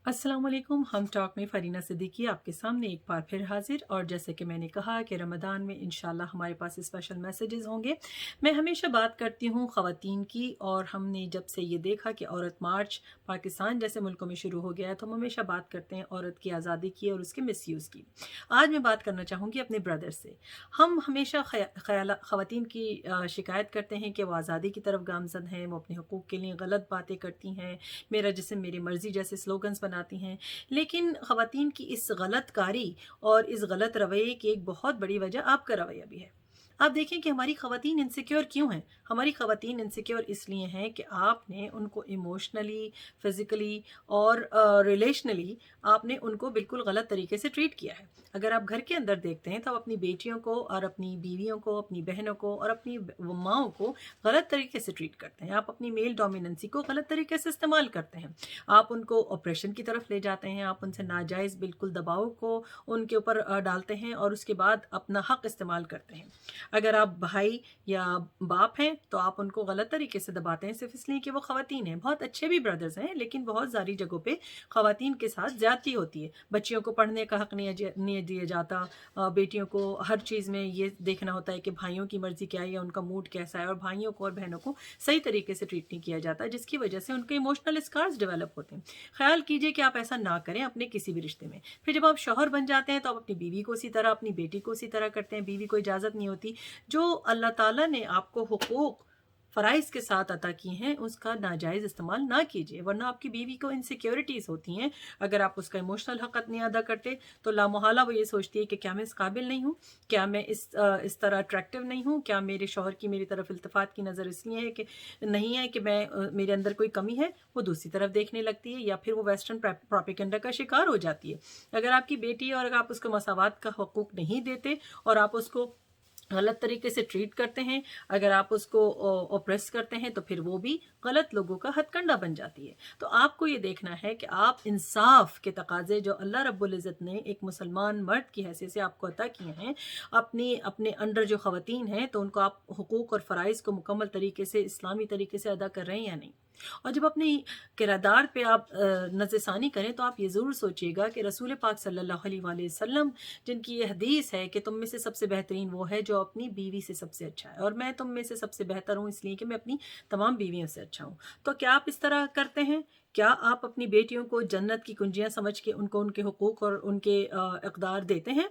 अस्सलाम वालेकुम। हम टॉक में फ़रीना सिद्दीकी आपके सामने एक बार फिर हाजिर। और जैसे कि मैंने कहा कि रमज़ान में इंशाल्लाह हमारे पास स्पेशल मैसेजेस होंगे। मैं हमेशा बात करती हूँ ख़वातीन की, और हमने जब से ये देखा कि औरत मार्च पाकिस्तान जैसे मुल्कों में शुरू हो गया है तो हम हमेशा बात करते हैं औरत की आज़ादी की और उसके मिसयूज़ की। आज मैं बात करना चाहूँगी अपने ब्रदर से। हम हमेशा ख़वातीन की शिकायत करते हैं कि वो आज़ादी की तरफ गामज़न हैं, वो अपने हकूक़ के लिए गलत बातें करती हैं, मेरा जिस्म मेरी मर्ज़ी जैसे स्लोगन्स बनाती हैं। लेकिन ख़वातीन की इस गलत कारी और इस गलत रवैये की एक बहुत बड़ी वजह आपका रवैया भी है। आप देखें कि हमारी ख़वातीन इनसिक्योर क्यों हैं? हमारी ख़वातीन इनसिक्योर इसलिए हैं कि आपने उनको इमोशनली, फ़िज़िकली और रिलेशनली आपने उनको बिल्कुल गलत तरीके से ट्रीट किया है। अगर आप घर के अंदर देखते हैं तो आप अपनी बेटियों को और अपनी बीवियों को, अपनी बहनों को और अपनी माँओं को गलत तरीके से ट्रीट करते हैं। आप अपनी मेल डोमिनेंसी को गलत तरीके से इस्तेमाल करते हैं। आप उनको ऑपरेशन की तरफ ले जाते हैं, आप उनसे नाजायज़ बिल्कुल दबाव को उनके ऊपर डालते हैं और उसके बाद अपना हक़ इस्तेमाल करते हैं। अगर आप भाई या बाप हैं तो आप उनको गलत तरीके से दबाते हैं सिर्फ़ इसलिए कि वो ख़वातीन हैं। बहुत अच्छे भी ब्रदर्स हैं, लेकिन बहुत सारी जगहों पे ख़वातीन के साथ ज़्यादती होती है। बच्चियों को पढ़ने का हक़ नहीं दिया जाता। बेटियों को हर चीज़ में ये देखना होता है कि भाइयों की मर्ज़ी क्या है या उनका मूड कैसा है, और भाइयों को और बहनों को सही तरीके से ट्रीट नहीं किया जाता, जिसकी वजह से उनके इमोशनल स्कार्स डेवलप होते हैं। ख़्याल कीजिए कि आप ऐसा ना करें अपने किसी भी रिश्ते में। फिर जब आप शौहर बन जाते हैं तो आप अपनी बीवी को उसी तरह, अपनी बेटी को उसी तरह करते हैं। बीवी को इजाज़त नहीं होती, जो अल्लाह ताला ने आपको हुकूक फ़राइज़ के साथ अता किए हैं उसका नाजायज़ इस्तेमाल ना कीजिए, वरना आपकी बीवी को इनसिक्योरिटीज़ होती हैं। अगर आप उसका इमोशनल हक़ नहीं अदा करते तो लामोहला वो ये सोचती है कि क्या मैं इस काबिल नहीं हूँ? क्या मैं इस तरह अट्रैक्टिव नहीं हूँ? क्या मेरे शौहर की मेरी तरफ इल्तिफ़ात की नज़र इसलिए है कि नहीं है कि मैं मेरे अंदर कोई कमी है? वो दूसरी तरफ देखने लगती है, या फिर वो वेस्टर्न प्रोपेगेंडा का शिकार हो जाती है। अगर आपकी बेटी और अगर आप उसको मसावात का हकूक़ नहीं देते और आप उसको गलत तरीके से ट्रीट करते हैं, अगर आप उसको ऑप्रेस करते हैं, तो फिर वो भी गलत लोगों का हथकंडा बन जाती है। तो आपको ये देखना है कि आप इंसाफ के तकाजे जो अल्लाह रब्बुल इज़्ज़त ने एक मुसलमान मर्द की हैसियत से आपको अता किए हैं, अपने अंडर जो ख़वातीन हैं, तो उनको आप हुकूक और फ़राइज़ को मुकम्मल तरीके से इस्लामी तरीके से अदा कर रहे हैं या नहीं। और जब अपनी किरदार पे आप नज़रसानी करें तो आप ये ज़रूर सोचिएगा कि रसूल पाक सल्लल्लाहु अलैहि वसल्लम, जिनकी ये हदीस है कि तुम में से सबसे बेहतरीन वो है जो अपनी बीवी से सबसे अच्छा है, और मैं तुम में से सबसे बेहतर हूँ इसलिए कि मैं अपनी तमाम बीवियों से अच्छा हूँ। तो क्या आप इस तरह करते हैं? क्या आप अपनी बेटियों को जन्नत की कुंजियाँ समझ के उनको उनके हुकूक और उनके इक़दार देते हैं?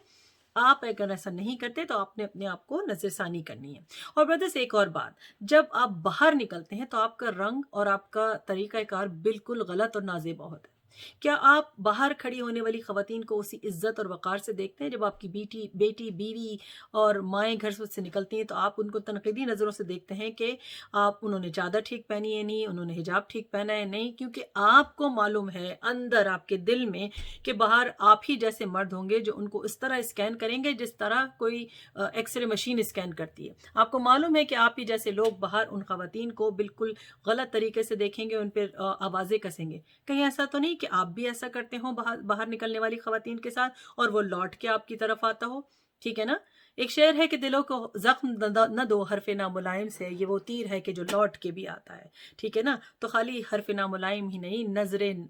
आप अगर ऐसा नहीं करते तो आपने अपने आप को नज़रसानी करनी है। और ब्रदर्स, एक और बात, जब आप बाहर निकलते हैं तो आपका रंग और आपका तरीक़ा-ए-कार बिल्कुल गलत और नाज़ेबा होता है। क्या आप बाहर खड़ी होने वाली ख़वातीन को उसी इज़्ज़त और वक़ार से देखते हैं? जब आपकी बेटी, बीवी और माएँ घर से निकलती हैं तो आप उनको तनक़ीदी नज़रों से देखते हैं कि आप उन्होंने चादर ठीक पहनी है नहीं, उन्होंने हिजाब ठीक पहना है नहीं, क्योंकि आपको मालूम है अंदर आपके दिल में कि बाहर आप ही जैसे मर्द होंगे जो उनको इस तरह स्कैन करेंगे जिस तरह कोई एक्स-रे मशीन स्कैन करती है। आपको मालूम है कि आप ही जैसे लोग बाहर उन ख़वातीन को बिल्कुल गलत तरीके से देखेंगे, उन पे आवाज़ें कसेंगे। कहीं ऐसा तो नहीं कि आप भी ऐसा करते हो बाहर बाहर निकलने वाली ख़वातीन के साथ, और वो लौट के आपकी तरफ आता हो? ठीक है ना? एक शेर है कि दिलों को ज़ख्म न दो हर्फ़ नामुलायम से, ये वो तीर है कि जो लौट के भी आता है। ठीक है ना? तो खाली हर्फ़ नामुलायम ही नहीं, नज़रें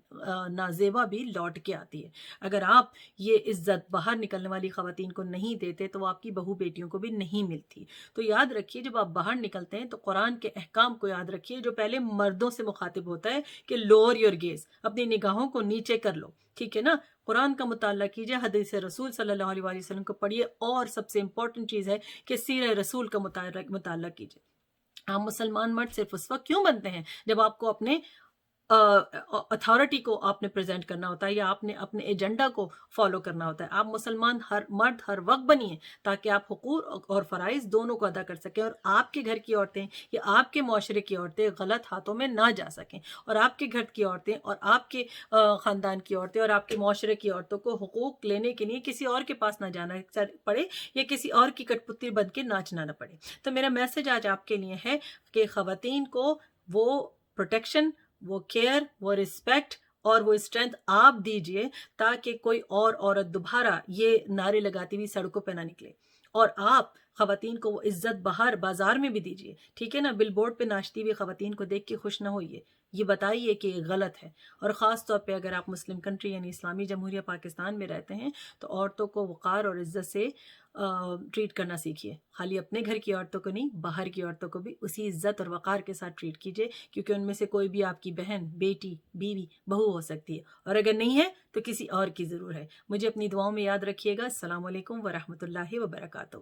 नाज़ेबा भी लौट के आती है। अगर आप ये इज़्ज़त बाहर निकलने वाली ख़वातीन को नहीं देते तो वो आपकी बहू बेटियों को भी नहीं मिलती। तो याद रखिए, जब आप बाहर निकलते हैं तो कुरान के अहकाम को याद रखिए, जो पहले मर्दों से मुखातिब होता है कि लोअर योर गेज़, अपनी निगाहों को नीचे कर लो। ठीक है ना? कुरान का मुताला कीजिए, हदीस रसूल सल्लल्लाहु अलैहि वसल्लम को पढ़िए, और सबसे इम्पोर्टेंट चीज़ है कि सीरत रसूल का मुताला कीजिए। आप मुसलमान मर्द सिर्फ़ उस वक़्त क्यों बनते हैं जब आपको अपने अथॉरिटी को आपने प्रेज़ेंट करना होता है, या आपने अपने एजेंडा को फ़ॉलो करना होता है। आप मुसलमान हर मर्द हर वक़्त बनिए ताकि आप हुकूक और फ़राइज़ दोनों को अदा कर सकें, और आपके घर की औरतें या आपके मुआशरे की औरतें गलत हाथों में ना जा सकें, और आपके घर की औरतें और आपके ख़ानदान की औरतें और आपके मुआशरे की औरतों को हुकूक लेने के लिए किसी और के पास ना जाना पड़े, या किसी और की कठपुतली बन के नाचना ना पड़े। तो मेरा मैसेज आज आपके लिए है कि ख़वातीन को वो प्रोटेक्शन, वो केयर, वो रिस्पेक्ट और वो स्ट्रेंथ आप दीजिए, ताकि कोई और औरत दोबारा ये नारे लगाती हुई सड़कों पे ना निकले। और आप ख़वातीन को वो इज़्ज़त बाहर बाज़ार में भी दीजिए। ठीक है ना? बिलबोर्ड पे नाचती हुई ख़वातीन को देख के खुश ना होइए। یہ بتائیے کہ یہ غلط ہے۔ اور خاص طور پہ اگر آپ مسلم کنٹری یعنی اسلامی جمہوریہ پاکستان میں رہتے ہیں تو عورتوں کو وقار اور عزت سے ٹریٹ کرنا سیکھیے۔ خالی اپنے گھر کی عورتوں کو نہیں، باہر کی عورتوں کو بھی اسی عزت اور وقار کے ساتھ ٹریٹ کیجیے، کیونکہ ان میں سے کوئی بھی آپ کی بہن، بیٹی، بیوی، بہو ہو سکتی ہے، اور اگر نہیں ہے تو کسی اور کی ضرور ہے۔ مجھے اپنی دعاؤں میں یاد رکھیے گا۔ السلام علیکم ورحمۃ اللہ وبرکاتہ۔